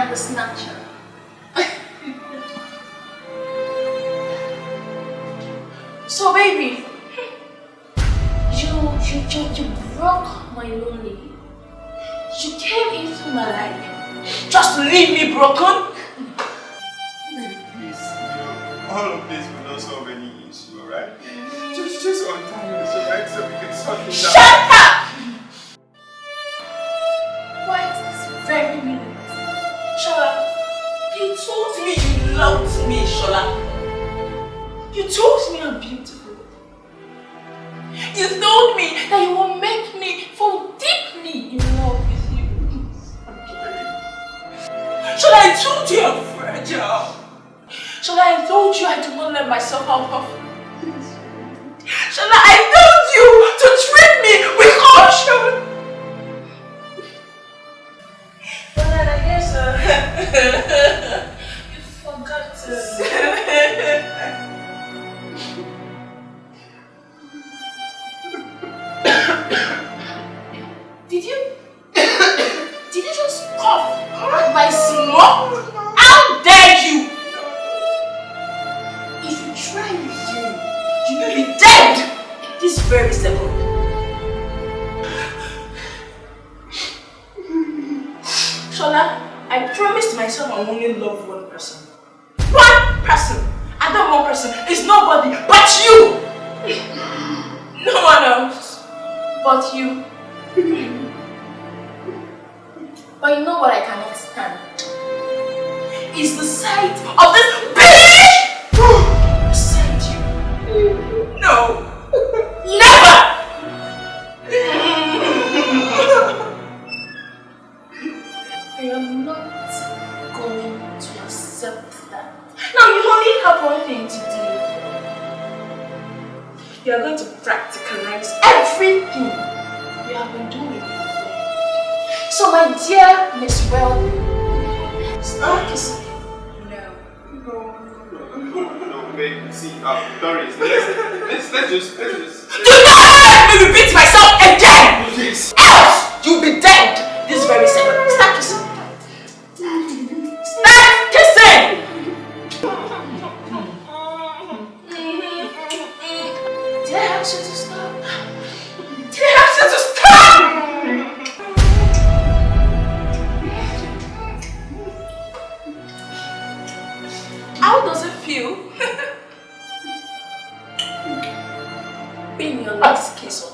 and the snatcher. So baby, you broke my lonely. You came into my life just to leave me broken? Please, all of this will not solve any issue, alright? Just untie me so we can sort this out. Shut up! Why is this very minute? Shola, you told me you loved me, Shola. You told me I'm beautiful. You told me that you will make me fall deeply in love with you. Shola, I told you I'm fragile. Shola, I told you I do not let myself out of. Shola, I told you to treat me with caution. But then I guess you forgot to. Did you just cough at my smoke? How dare you! If you try again, you will be dead this very second. Shola, I promised myself I only love one person. One person! And that one person is nobody but you! No one else but you. But you know what I cannot stand? Is the sight of this bitch beside you. No. Never! I am not going to accept that. Now you only have one thing to do. You are going to practicalize everything you have been doing. So my dear Miss Wealthy, start kissing me. No, babe. See, Doris, let's just. Do not let me repeat myself again! Please. Else, you'll be dead this very second. Start kissing me. Start kissing! Did I ask you to stop? Did I ask you to stop? How does it feel? Being your last kiss on